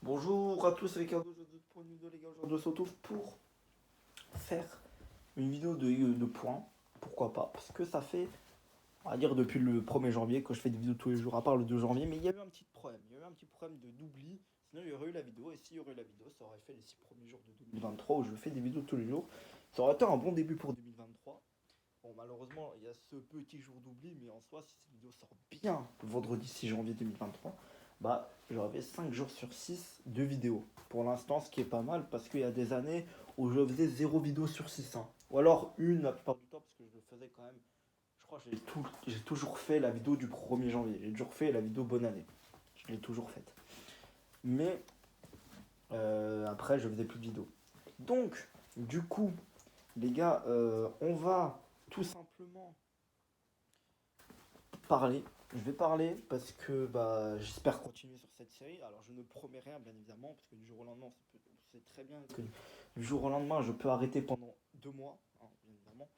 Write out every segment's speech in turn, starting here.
Bonjour à tous, avec un aujourd'hui pour une vidéo les gars, aujourd'hui on se retrouve pour faire une vidéo de points, pourquoi pas, parce que ça fait, on va dire depuis le 1er janvier que je fais des vidéos tous les jours, à part le 2 janvier, mais il y a eu un petit problème, d'oubli, sinon il y aurait eu la vidéo, et s'il y aurait eu la vidéo, ça aurait fait les 6 premiers jours de 2023 où je fais des vidéos tous les jours, ça aurait été un bon début pour 2023. Bon, malheureusement, il y a ce petit jour d'oubli, mais en soi, si cette vidéo sort bien le vendredi 6 janvier 2023, bah, j'aurais 5 jours sur 6 de vidéos. Pour l'instant, ce qui est pas mal, parce qu'il y a des années où je faisais 0 vidéo sur 6, hein. Ou alors une la plupart du temps, parce que je le faisais quand même. Je crois que j'ai toujours fait la vidéo du 1er janvier. J'ai toujours fait la vidéo bonne année. Je l'ai toujours faite. Mais après, je faisais plus de vidéos. Donc, du coup, les gars, on va tout simplement parler. Je vais parler parce que bah, j'espère continuer sur cette série. Alors je ne promets rien bien évidemment, parce que du jour au lendemain, c'est très bien que du jour au lendemain, je peux arrêter pendant 2 mois, hein, bien évidemment.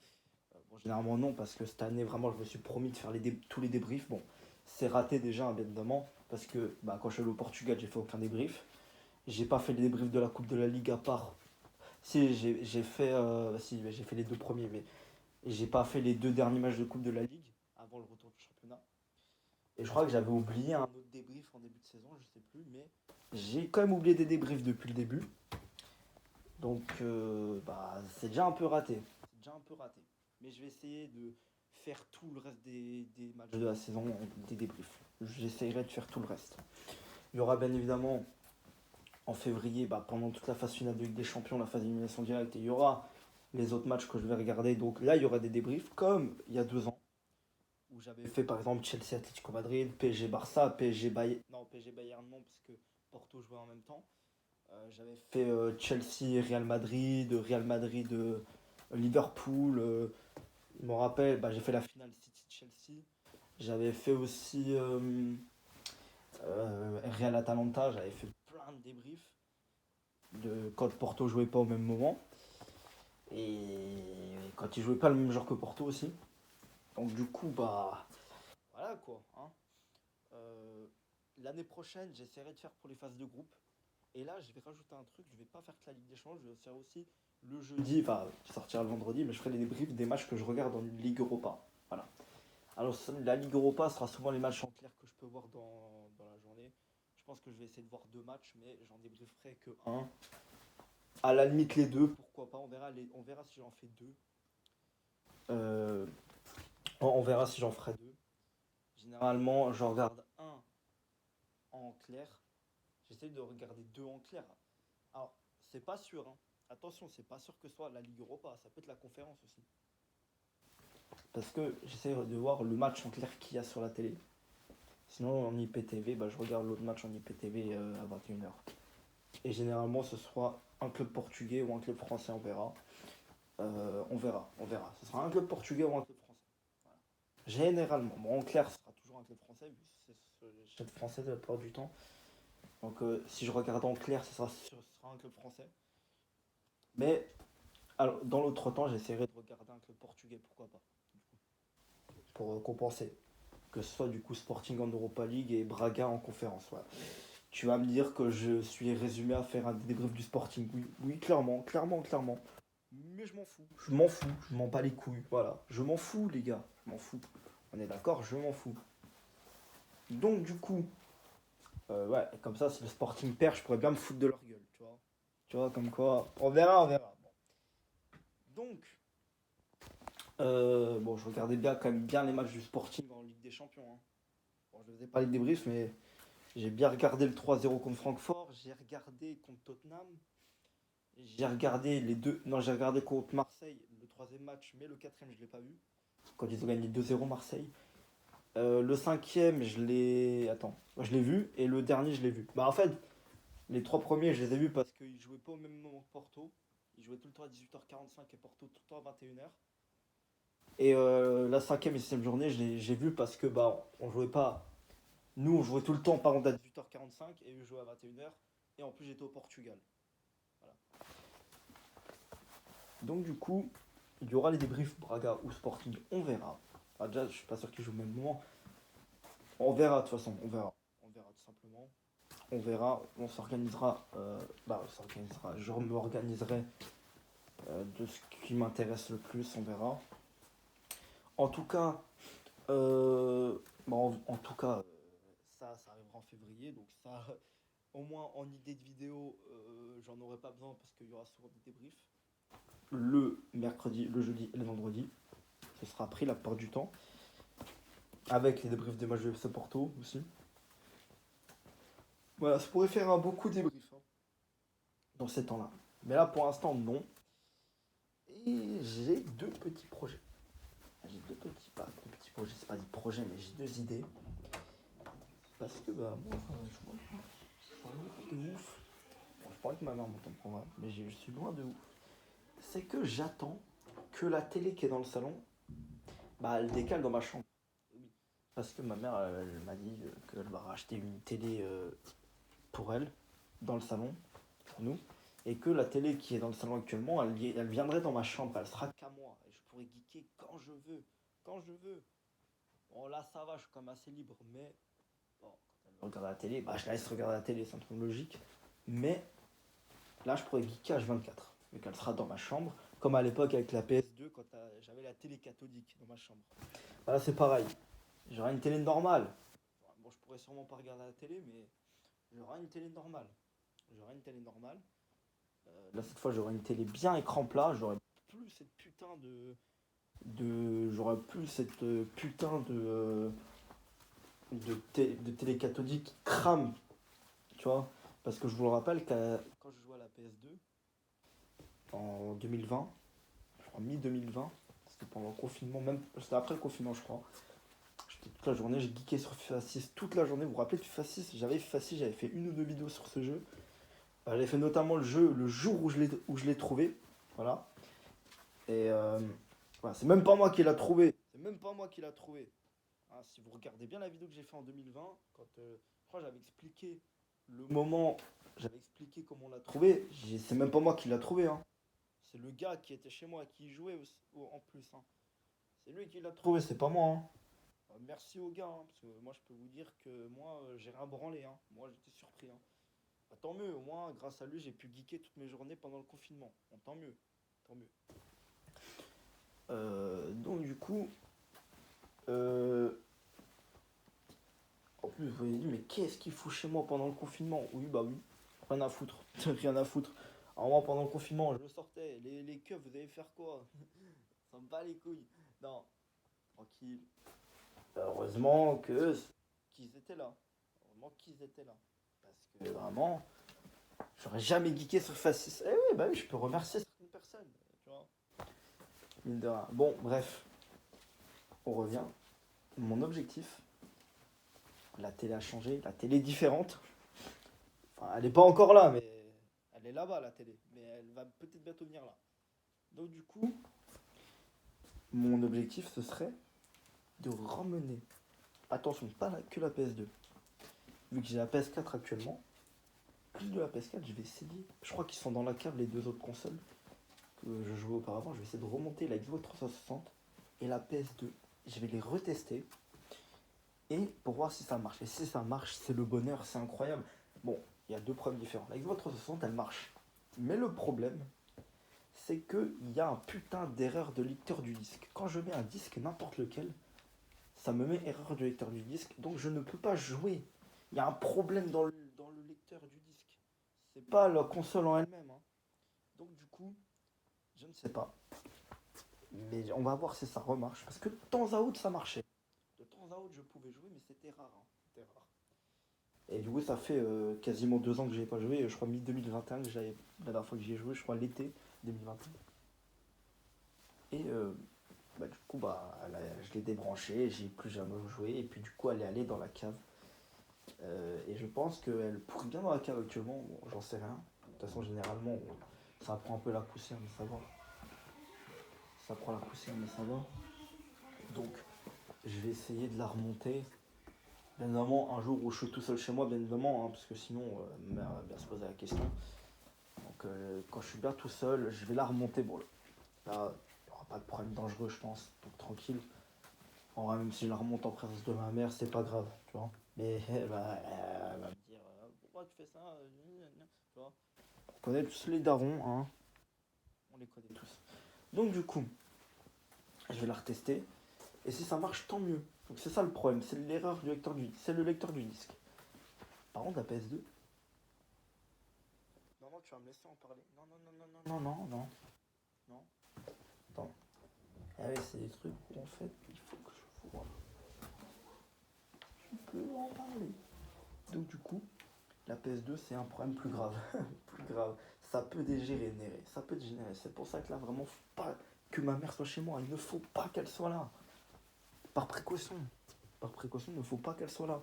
Bon, généralement non, parce que cette année, vraiment, je me suis promis de faire tous les débriefs. Bon, c'est raté déjà, hein, bien évidemment, parce que bah, quand je suis allé au Portugal, j'ai fait aucun débrief. J'ai pas fait les débriefs de la Coupe de la Ligue à part. Si, j'ai fait les 2 premiers, mais j'ai pas fait les 2 derniers matchs de Coupe de la Ligue avant le retour du championnat. Et je crois que j'avais oublié un autre débrief en début de saison, je sais plus, mais j'ai quand même oublié des débriefs depuis le début. Donc bah, c'est déjà un peu raté. C'est déjà un peu raté. Mais je vais essayer de faire tout le reste des matchs de la saison, des débriefs. J'essaierai de faire tout le reste. Il y aura bien évidemment en février, bah, pendant toute la phase finale de Ligue des Champions, la phase d'élimination directe, et il y aura les autres matchs que je vais regarder. Donc là, il y aura des débriefs comme il y a 2 ans où j'avais fait par exemple Chelsea Atlético Madrid, PSG Barça, PSG Bayern, non PSG Bayern non parce que Porto jouait en même temps. J'avais fait Chelsea Real Madrid Liverpool. Je me rappelle, bah, j'ai fait la finale City Chelsea. J'avais fait aussi Real Atalanta. J'avais fait plein de débriefs de quand Porto jouait pas au même moment et quand il jouait pas le même genre que Porto aussi. Donc du coup bah voilà quoi, hein. Euh, L'année prochaine, j'essaierai de faire pour les phases de groupe. Et là, je vais rajouter un truc, je vais pas faire que la Ligue des Champions, je vais faire aussi le jeudi, enfin, qui sortira le vendredi, mais je ferai les débriefs des matchs que je regarde en Ligue Europa. Voilà. Alors, la Ligue Europa sera souvent les matchs en clair que je peux voir dans la journée. Je pense que je vais essayer de voir 2 matchs, mais j'en débrieferai que un. À la limite, les deux, pourquoi pas, on verra si j'en fais deux. Euh, on verra si j'en ferai deux. Généralement, j'en regarde un en clair. J'essaie de regarder deux en clair. Alors, c'est pas sûr, hein. Attention, c'est pas sûr que ce soit la Ligue Europa, ça peut être la conférence aussi. Parce que j'essaie de voir le match en clair qu'il y a sur la télé. Sinon, en IPTV, bah, je regarde l'autre match en IPTV à 21h. Et généralement, ce sera un club portugais ou un club français, on verra. On verra. Ce sera un club portugais ou un club français. Voilà. Généralement. Bon, en clair, ce sera toujours un club français, vu que c'est le chef français la plupart du temps. Donc, si je regarde en clair, ce sera un club français. Mais alors, dans l'autre temps, j'essaierai de regarder un club portugais, pourquoi pas, pour compenser. Que ce soit du coup Sporting en Europa League et Braga en conférence. Voilà. Tu vas me dire que je suis résumé à faire un débrief du Sporting. Oui, oui, clairement, clairement, clairement. Mais je m'en fous. Je m'en bats les couilles. Voilà. Je m'en fous, les gars. Je m'en fous. On est d'accord, je m'en fous. Donc, du coup, ouais, comme ça, si le Sporting perd, je pourrais bien me foutre de leur gueule, tu vois. Tu vois, comme quoi. On verra, on verra. Bon. Donc, bon, je regardais bien quand même bien les matchs du Sporting en Ligue des Champions, hein. Bon, je ne faisais pas les débriefs, mais j'ai bien regardé le 3-0 contre Francfort, j'ai regardé contre Tottenham, j'ai regardé les deux. Non, j'ai regardé contre Marseille le troisième match, mais le quatrième, je ne l'ai pas vu. Quand ils ont gagné 2-0 Marseille. Le cinquième, je l'ai. Attends, je l'ai vu, et le dernier, je l'ai vu. Bah, en fait, les 3 premiers, je les ai vus parce qu'ils jouaient pas au même moment que Porto. Ils jouaient tout le temps à 18h45 et Porto tout le temps à 21h. Et la cinquième et sixième journée, j'ai vu parce que bah on jouait pas. Nous, on jouait tout le temps par contre à 18h45 et eux jouaient à 21h. Et en plus, j'étais au Portugal. Voilà. Donc, du coup, il y aura les débriefs Braga ou Sporting, on verra. Ah, déjà, je suis pas sûr qu'ils jouent au même moment. On verra de toute façon, on verra. On verra tout simplement. on verra, on s'organisera, je m'organiserai de ce qui m'intéresse le plus, on verra. En tout cas, ça arrivera en février, donc ça, au moins en idée de vidéo, j'en aurai pas besoin parce qu'il y aura souvent des débriefs. Le mercredi, le jeudi et le vendredi, ce sera pris la plupart du temps, avec les débriefs des matchs de FC Porto aussi. Voilà, ça pourrait faire un beaucoup débrief dans ces temps-là. Mais là, pour l'instant, non. Et j'ai deux petits projets. J'ai pas deux petits projets, c'est pas des projets, mais j'ai deux idées. Parce que, moi, je suis loin de ouf. Bon, je parlais que ma mère m'entend prendre, mais je suis loin de ouf. C'est que j'attends que la télé qui est dans le salon, elle décale dans ma chambre. Parce que ma mère, elle m'a dit qu'elle va racheter une télé pour elle, dans le salon, pour nous. Et que la télé qui est dans le salon actuellement, elle viendrait dans ma chambre, elle sera qu'à moi. Et je pourrais geeker quand je veux. Quand je veux. Bon, là, ça va, je suis quand même assez libre. Mais, bon, quand elle regarde la télé, je la laisse regarder la télé, c'est un truc logique. Mais, là, je pourrais geeker H24. Vu qu'elle sera dans ma chambre. Comme à l'époque avec la PS2, quand j'avais la télé cathodique dans ma chambre. Là, c'est pareil. J'aurai une télé normale. Bon, je pourrais sûrement pas regarder la télé, mais j'aurai une télé normale. Là, cette fois, j'aurai une télé bien écran plat. J'aurai plus cette putain de télé cathodique qui crame. Tu vois. Parce que je vous le rappelle, quand je jouais à la PS2, en 2020, je crois mi-2020, c'était pendant le confinement, c'était après le confinement, je crois. Toute la journée, j'ai geeké sur FIFA 6 toute la journée. Vous vous rappelez de FIFA 6? J'avais FIFA 6, j'avais fait une ou deux vidéos sur ce jeu. J'avais fait notamment le jeu le jour où je l'ai trouvé. Voilà. Et voilà, c'est même pas moi qui l'a trouvé. Si vous regardez bien la vidéo que j'ai fait en 2020, quand je crois que j'avais expliqué le moment, j'avais expliqué comment on l'a trouvé. C'est même pas moi qui l'a trouvé. C'est le gars qui était chez moi, qui jouait en plus. C'est lui qui l'a trouvé, c'est pas moi. Merci au gars, parce que moi je peux vous dire que moi j'ai rien branlé. Moi j'étais surpris. Tant mieux, au moins grâce à lui j'ai pu geeker toutes mes journées pendant le confinement. Bon, tant mieux. Donc du coup, en plus vous avez dit mais qu'est-ce qu'il fout chez moi pendant le confinement? Oui, rien à foutre, rien à foutre. Alors moi pendant le confinement je sortais, les keufs vous allez faire quoi? Ça me bat les couilles. Non, tranquille. Heureusement qu'ils étaient là. Parce que vraiment, j'aurais jamais geeké sur Facis. Eh oui, je peux remercier certaines personnes. Tu vois. Mine de rien. Bon, bref. On revient. Mon objectif, la télé a changé, la télé est différente. Enfin, elle n'est pas encore là, mais elle est là-bas, la télé. Mais elle va peut-être bientôt venir là. Donc du coup, mon objectif, ce serait de ramener, attention, pas que la PS2. Vu que j'ai la PS4 actuellement, plus de la PS4, je vais essayer. Je crois qu'ils sont dans la cave, les deux autres consoles que je jouais auparavant. Je vais essayer de remonter la Xbox 360 et la PS2. Je vais les retester et pour voir si ça marche. Et si ça marche, c'est le bonheur, c'est incroyable. Bon, il y a deux problèmes différents. La Xbox 360, elle marche. Mais le problème, c'est qu'il y a un putain d'erreur de lecteur du disque. Quand je mets un disque, n'importe lequel, ça me met erreur de lecteur du disque. Donc je ne peux pas jouer. Il y a un problème dans le lecteur du disque. C'est pas la console en elle-même. Donc du coup, je ne sais pas. Mais on va voir si ça remarche. Parce que de temps à autre, ça marchait. De temps à autre, je pouvais jouer, mais c'était rare. Et du coup, ça fait quasiment 2 ans que j'ai pas joué. Je crois mi-2021 que j'avais la dernière fois que j'y ai joué, je crois l'été 2021. Et du coup, je l'ai débranché, j'ai plus jamais joué. Et puis du coup, elle est allée dans la cave. Et je pense qu'elle pourrait bien dans la cave actuellement. Bon, j'en sais rien. De toute façon, généralement, ça prend un peu la poussière, mais ça va. Donc, je vais essayer de la remonter. Bien évidemment, un jour où je suis tout seul chez moi, bien évidemment, parce que sinon, ma mère va bien se poser la question. Donc, quand je suis bien tout seul, je vais la remonter. Bon, là, il n'y aura pas de problème dangereux, je pense. Donc, tranquille. En vrai, même si je la remonte en présence de ma mère, c'est pas grave, tu vois. Mais elle va me dire, pourquoi pourquoi tu fais ça, tu vois. On connaît tous les darons, hein. On les connaît tous. Donc du coup, je vais la retester. Et si ça marche, tant mieux. Donc c'est ça le problème, c'est l'erreur du lecteur du disque. C'est le lecteur du disque. Par contre, la PS2. Non, non, tu vas me laisser en parler. Non, non, non, non, non, non, non, non. Non. Attends. Ah oui, c'est des trucs où en fait, il faut que je vois. Je peux en parler. Donc du coup, la PS2, c'est un problème plus grave. Plus grave. Ça peut dégénérer. Ça peut dégénérer. C'est pour ça que là, vraiment, faut pas que ma mère soit chez moi. Il ne faut pas qu'elle soit là. Par précaution. Par précaution, il ne faut pas qu'elle soit là.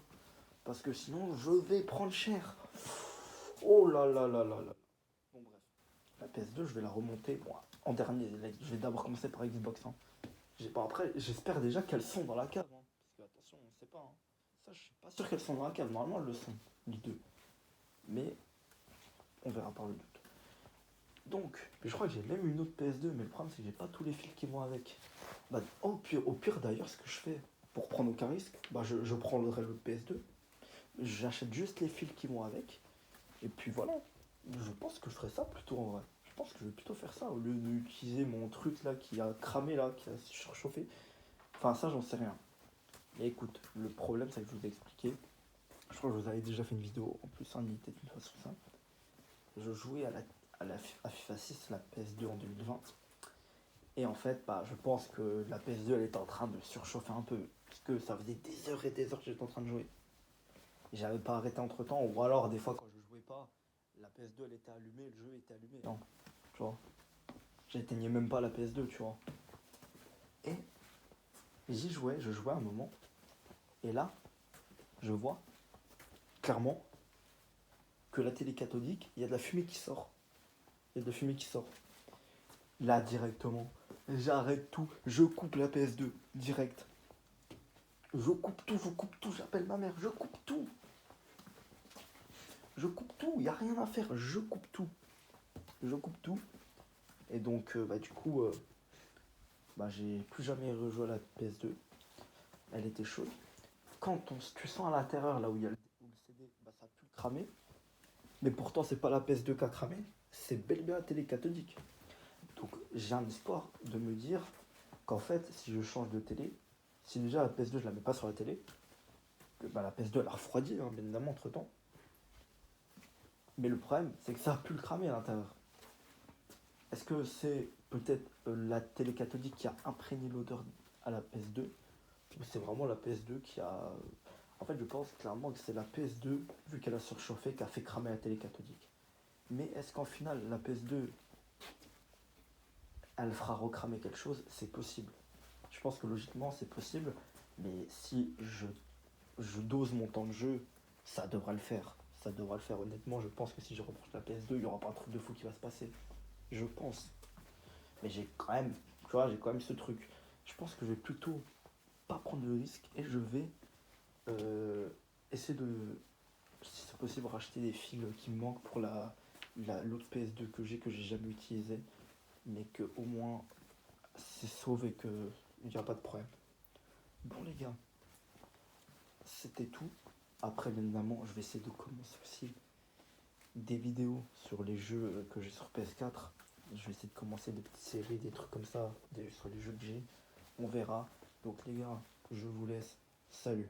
Parce que sinon, je vais prendre cher. Oh là là là là là. Bon, bref. La PS2, je vais la remonter. Bon, en dernier, je vais d'abord commencer par Xbox. Hein. Bon, après, j'espère déjà qu'elles sont dans la cave. Hein. Parce que, attention, on ne sait pas. Hein. Ça, je suis pas sûr qu'elles sont dans la cave. Normalement, elles le sont. Les deux. Mais on verra par le doute. Donc, je crois que j'ai même une autre PS2. Mais le problème, c'est que j'ai pas tous les fils qui vont avec. Bah, au pire d'ailleurs, ce que je fais pour prendre aucun risque, bah, je prendrai le PS2. J'achète juste les fils qui vont avec. Et puis voilà. Je pense que je ferais ça plutôt en vrai. Je pense que je vais plutôt faire ça au lieu d'utiliser mon truc là qui a cramé là, qui a surchauffé. Enfin, ça, j'en sais rien. Mais écoute, le problème, c'est que je vous ai expliqué. Je crois que je vous avais déjà fait une vidéo en plus, hein, il était d'une façon simple. Je jouais à FIFA 6, la PS2 en 2020. Et en fait, bah, je pense que la PS2 elle était en train de surchauffer un peu. Parce que ça faisait des heures et des heures que j'étais en train de jouer. Et j'avais pas arrêté entre temps. Ou alors, des fois, quand je jouais pas, la PS2 elle était allumée, le jeu était allumé. Non, tu vois. J'éteignais même pas la PS2, tu vois. Et j'y jouais, je jouais un moment. Et là, je vois clairement que la télé cathodique, il y a de la fumée qui sort. Il y a de la fumée qui sort. Là, directement, j'arrête tout. Je coupe la PS2, direct. Je coupe tout, j'appelle ma mère, je coupe tout. Je coupe tout, il n'y a rien à faire, je coupe tout. Je coupe tout. Et donc, du coup, j'ai plus jamais rejoué à la PS2. Elle était chaude. Tu sens à l'intérieur, là où il y a le CD, ça a pu le cramer. Mais pourtant, c'est pas la PS2 qui a cramé, c'est bel et bien la télé cathodique. Donc, j'ai un espoir de me dire qu'en fait, si je change de télé, si déjà la PS2 je la mets pas sur la télé, que la PS2 elle a refroidi, hein, bien évidemment, entre temps. Mais le problème, c'est que ça a pu le cramer à l'intérieur. Est-ce que c'est peut-être la télé cathodique qui a imprégné l'odeur à la PS2 ou c'est vraiment la PS2 qui a. En fait, je pense clairement que c'est la PS2, vu qu'elle a surchauffé, qui a fait cramer la télé cathodique. Mais est-ce qu'en final, la PS2, elle fera recramer quelque chose? C'est possible. Je pense que logiquement, c'est possible. Mais si je dose mon temps de jeu, ça devra le faire. Ça devra le faire. Honnêtement, je pense que si je reproche la PS2, il n'y aura pas un truc de fou qui va se passer. Je pense. Mais j'ai quand même, tu vois, j'ai quand même ce truc. Je pense que je vais plutôt pas prendre le risque et je vais essayer de, si c'est possible, racheter des fils qui me manquent pour l'autre PS2 que j'ai jamais utilisé. Mais que au moins c'est sauvé et qu'il n'y a pas de problème. Bon les gars, c'était tout. Après, bien évidemment, je vais essayer de commencer aussi des vidéos sur les jeux que j'ai sur PS4. Je vais essayer de commencer des petites séries, des trucs comme ça, sur les jeux que j'ai. On verra. Donc les gars, je vous laisse. Salut.